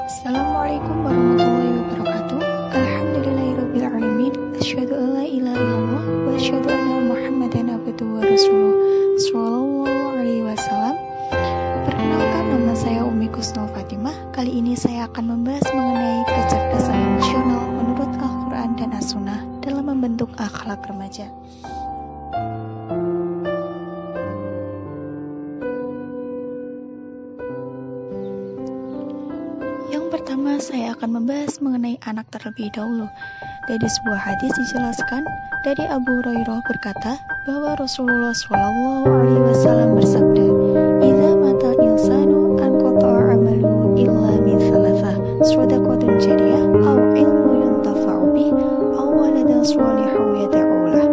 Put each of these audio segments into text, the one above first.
Assalamualaikum warahmatullahi wabarakatuh. Alhamdulillahirrabbilalamin. Asyhadu an la ilaha illallah wa asyhadu anna Muhammadan abduhu wa rasuluh sallallahu alaihi wasallam. Perkenalkan, nama saya Umi Kusnul Fatimah. Kali ini saya akan membahas mengenai kecerdasan emosional menurut Al-Quran dan As-Sunnah dalam membentuk akhlak remaja. Pertama, saya akan membahas mengenai anak terlebih dahulu. Dari sebuah hadis dijelaskan dari Abu Hurairah berkata bahwa Rasulullah SAW bersabda, "Idza matal insanu anqata'a amaluhu illa min thalathah, shadaqatun jariyah, aw ilmu yuntafa'u bih, aw waladun shalihun yad'u lah."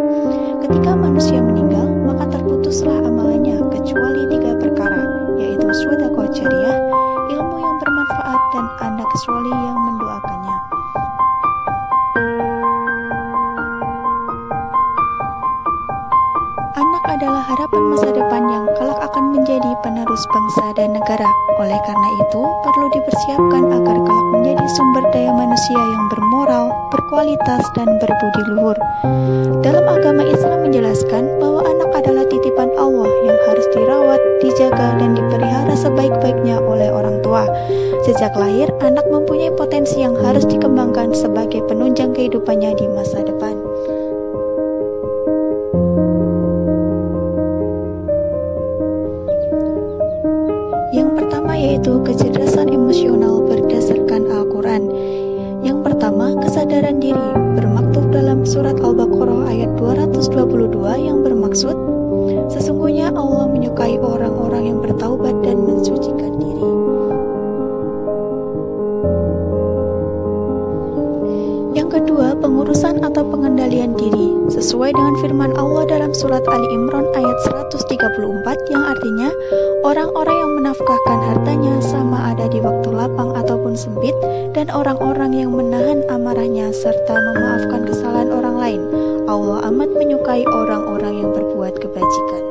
Ketika manusia meninggal, maka terputuslah amalannya kecuali 3 perkara, yaitu shadaqah jariyah, ilmu yang bermanfaat, dan anak soleh yang mendoakannya. Anak adalah harapan masa depan yang kelak akan menjadi penerus bangsa dan negara. Oleh karena itu, perlu dipersiapkan agar kelak menjadi sumber daya manusia yang bermoral, berkualitas, dan berbudi luhur. Dalam agama Islam menjelaskan bahwa anak adalah titipan Allah yang harus dirawat, dijaga, dan dipelihara sebaik-baiknya oleh orang tua. Sejak lahir, anak mempunyai potensi yang harus dikembangkan sebagai penunjang kehidupannya di masa depan. Yang pertama yaitu kecerdasan emosional berdasarkan Al-Quran. Yang pertama, kesadaran diri, bermaktub dalam surat Al-Baqarah ayat 222 yang bermaksud, "Sesungguhnya Allah menyukai orang-orang yang bertaubat dan mensucikan diri." Yang kedua, pengurusan atau pengendalian diri, sesuai dengan firman Allah dalam surat Ali Imran ayat 134 yang artinya, orang-orang yang menafkahkan hartanya sama ada di waktu lapang ataupun sempit, dan orang-orang yang menahan amarahnya serta memaafkan kesalahan orang lain. Allah amat menyukai orang-orang yang berbuat kebajikan.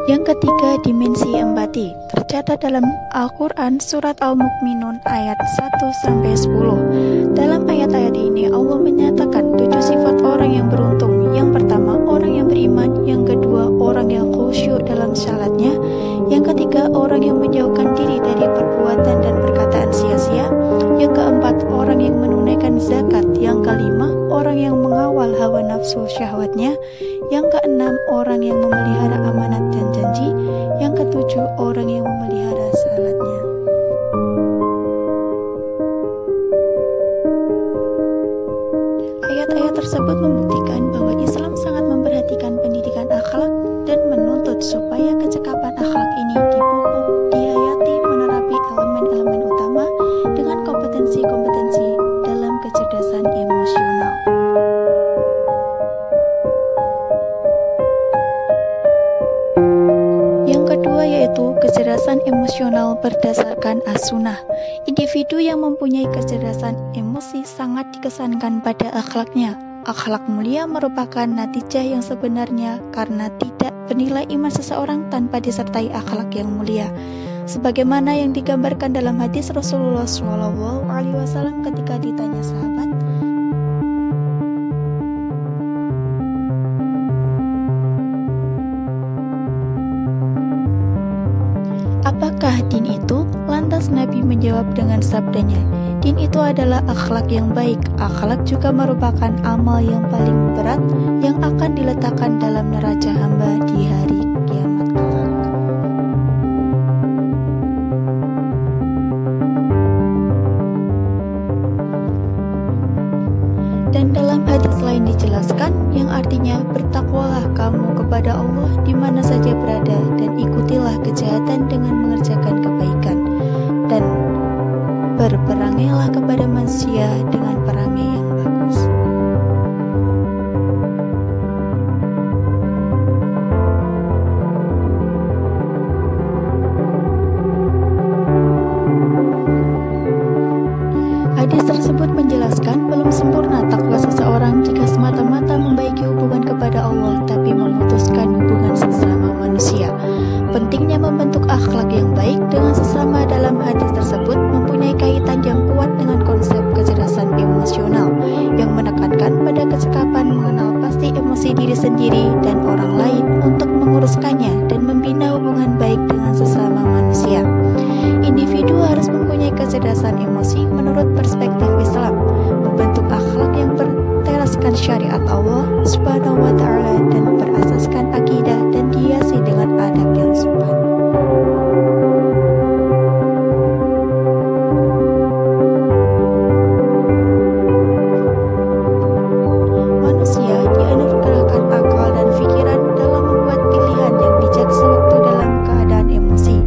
Yang ketiga, dimensi empati, tercatat dalam Al-Quran surat Al-Mu'minun ayat 1-10. Dalam ayat-ayat ini Allah menyatakan 7 sifat orang yang beruntung. Yang pertama, orang yang beriman. Yang kedua, orang yang khusyuk dalam salatnya. Yang ketiga, orang yang menjauhkan diri dari perbuatan dan perkataan sia-sia. Yang keempat, orang yang menunaikan zakat. Yang kelima, orang yang mengawal hawa nafsu syahwatnya. Yang keenam, orang yang memelihara amanat dan janji. Yang ketujuh, orang yang memelihara salatnya. Ayat-ayat tersebut membuktikan bahwa Islam sangat memperhatikan pendidikan akhlak dan menuntut supaya kecekapan akhlak ini dipupuk, dihayati, menerapi elemen-elemen utama dengan kompetensi-kompetensi dalam kecerdasan emosional. Yang kedua yaitu kecerdasan emosional berdasarkan As-Sunnah. Individu yang mempunyai kecerdasan emosi sangat dikesankan pada akhlaknya. Akhlak mulia merupakan natijah yang sebenarnya karena tidak bernilai iman seseorang tanpa disertai akhlak yang mulia. Sebagaimana yang digambarkan dalam hadis Rasulullah SAW ketika ditanya sahabat, "Apakah din itu?" Lantas Nabi menjawab dengan sabdanya, "Din itu adalah akhlak yang baik." Akhlak juga merupakan amal yang paling berat yang akan diletakkan dalam neraca hamba di hari kiamat kelak. Dan dalam hadis lain dijelaskan yang artinya, "Bertakwalah kamu kepada Allah di mana saja berada dan ikutilah kejahatan dengan mengerjakan kebaikan, dan berperangailah kepada manusia dengan perangai yang bagus." Hadis tersebut menjelaskan belum sempurna takwa seseorang jika semata-mata membaiki hubungan kepada Allah tapi memutuskan hubungan sesama manusia. Pentingnya membentuk akhlak yang baik dengan sesama dalam hadis tersebut mempunyai kaitan yang kuat dengan konsep kecerdasan emosional yang menekankan pada kecekapan mengenal pasti emosi diri sendiri dan orang lain untuk menguruskannya dan membina hubungan baik dengan sesama manusia. Individu harus mempunyai kecerdasan emosi menurut perspektif Islam, membentuk akhlak yang berteraskan syariat Allah Subhanahu wa Ta'ala dan berasaskan akidah dan dihiasi dengan adab yang sopan. Manusia dianugerahkan akal dan pikiran dalam membuat pilihan yang bijak sewaktu dalam keadaan emosi.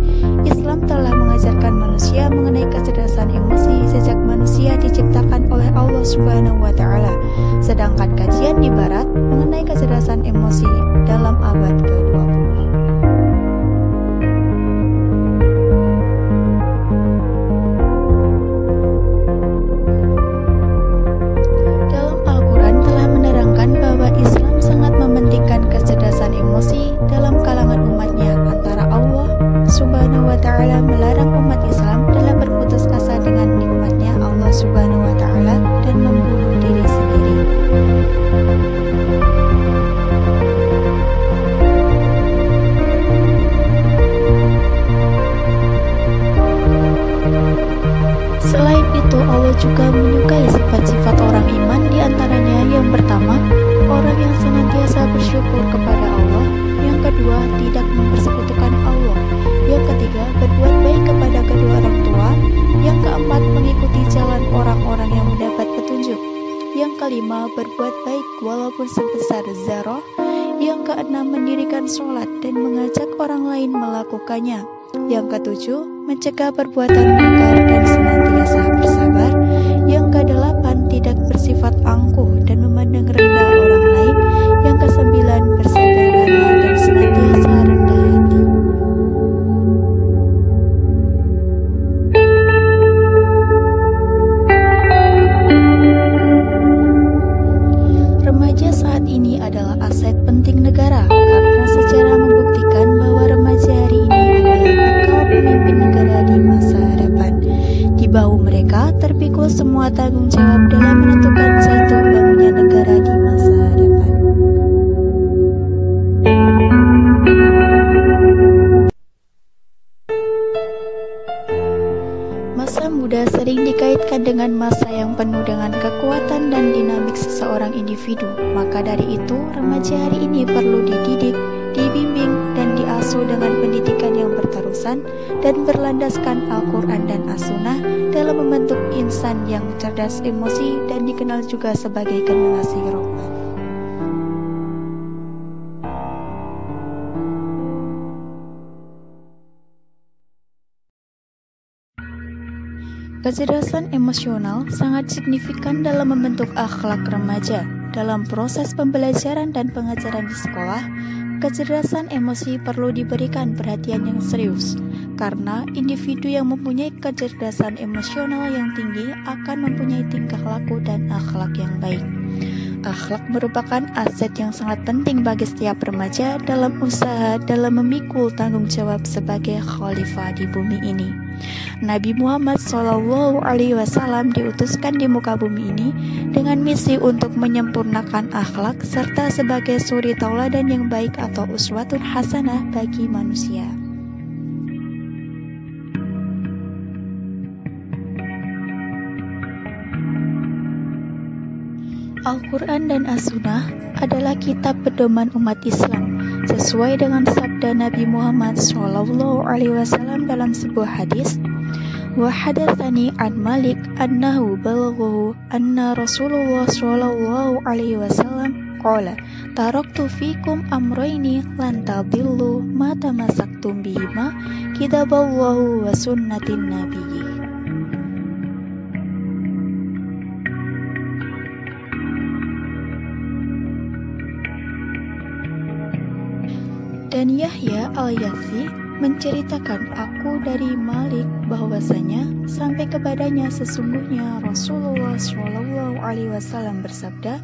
Islam telah mengajarkan manusia mengenai kecerdasan emosi sejak manusia diciptakan oleh Allah Subhanahu wa Ta'ala. Sedangkan kajian di Barat mengenai kecerdasan emosi dalam abad ke-20. Dalam Al-Quran telah menerangkan bahwa Islam sangat mementingkan kecerdasan emosi dalam kalangan umatnya, antara Allah Subhanahu wa Ta'ala melarang umat Islam dalam berputus asa dengan nikmatnya Allah Subhanahu wa Ta'ala dan membunuh diri sendiri. Selain itu, Allah juga menyukai sifat-sifat orang iman, diantaranya yang pertama, orang yang senantiasa bersyukur kepada Allah, yang kedua, tidak mempersekutukan Allah, yang ketiga, berbuat baik kepada kedua orang tua, yang keempat, mengikuti jalan orang-orang yang mendapat petunjuk, yang kelima, berbuat baik walaupun sebesar zarah, yang keenam, mendirikan sholat dan mengajak orang lain melakukannya, yang ketujuh, mencegah perbuatan mungkar dan senantiasa bersabar, yang kedelapan, tidak bersifat angkuh dan memandang rendah orang lain, yang kesembilan, bersederhana dan senantiasa rendah hati. Remaja saat ini adalah aset penting negara karena sejarah membuktikan bahwa remaja hari ini adalah bekal pemimpin negara di masa hadapan. Di bahu mereka terpikul semua tanggung jawab dalam menentukan jatuh bangunnya negara di masa hadapan. Masa muda sering dikaitkan dengan masa yang penuh dengan kekuatan dan dinamik seseorang individu. Maka dari itu, remaja hari ini perlu dididik, dibimbing, dan diasuh dengan pendidikan yang berterusan dan berlandaskan Al-Quran dan As-Sunnah dalam membentuk insan yang cerdas emosi dan dikenal juga sebagai generasi rohani. Kecerdasan emosional sangat signifikan dalam membentuk akhlak remaja. Dalam proses pembelajaran dan pengajaran di sekolah, kecerdasan emosi perlu diberikan perhatian yang serius, karena individu yang mempunyai kecerdasan emosional yang tinggi akan mempunyai tingkah laku dan akhlak yang baik. Akhlak merupakan aset yang sangat penting bagi setiap remaja dalam usaha dalam memikul tanggung jawab sebagai khalifah di bumi ini. Nabi Muhammad SAW diutuskan di muka bumi ini dengan misi untuk menyempurnakan akhlak serta sebagai suri tauladan yang baik atau uswatun hasanah bagi manusia. Al-Quran dan As-Sunnah adalah kitab pedoman umat Islam sesuai dengan sabda Nabi Muhammad SAW dalam sebuah hadis. Wa hadatsani an Malik annahu balaghahu anna Rasulullah SAW qala taraktu fikum amrayni lan tadillu ma tamassaktum bihima kitaballahu wa sunnatin nabiyyi. Dan Yahya al-Yathi menceritakan aku dari Malik bahwasanya sampai kepadanya sesungguhnya Rasulullah Shallallahu Alaihi Wasallam bersabda,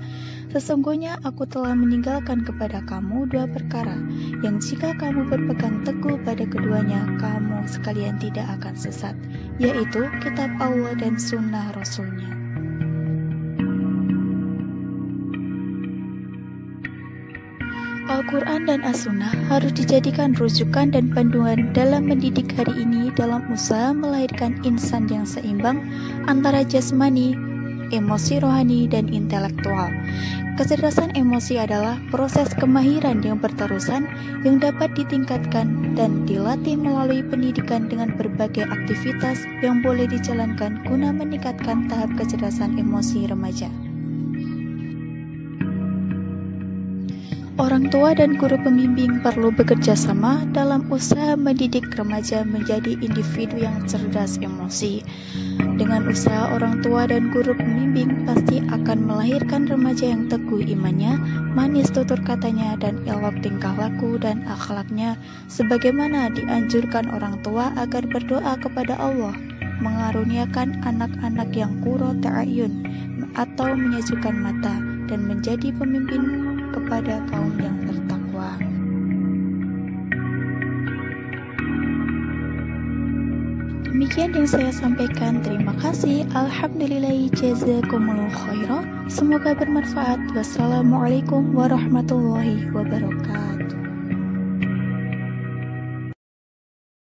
sesungguhnya aku telah meninggalkan kepada kamu dua perkara yang jika kamu berpegang teguh pada keduanya kamu sekalian tidak akan sesat, yaitu kitab Allah dan sunnah Rasulnya. Al-Quran dan As-Sunnah harus dijadikan rujukan dan panduan dalam mendidik hari ini dalam usaha melahirkan insan yang seimbang antara jasmani, emosi rohani, dan intelektual. Kecerdasan emosi adalah proses kemahiran yang berterusan yang dapat ditingkatkan dan dilatih melalui pendidikan dengan berbagai aktivitas yang boleh dijalankan guna meningkatkan tahap kecerdasan emosi remaja. Orang tua dan guru pembimbing perlu bekerja sama dalam usaha mendidik remaja menjadi individu yang cerdas emosi. Dengan usaha orang tua dan guru pembimbing pasti akan melahirkan remaja yang teguh imannya, manis tutur katanya, dan elok tingkah laku dan akhlaknya, sebagaimana dianjurkan orang tua agar berdoa kepada Allah, mengaruniakan anak-anak yang qurrata a'yun atau menyejukkan mata, dan menjadi pemimpin kepada kaum yang bertakwa. Demikian yang saya sampaikan. Terima kasih. Alhamdulillahi jazakumullahu khairan. Semoga bermanfaat. Wassalamualaikum warahmatullahi wabarakatuh.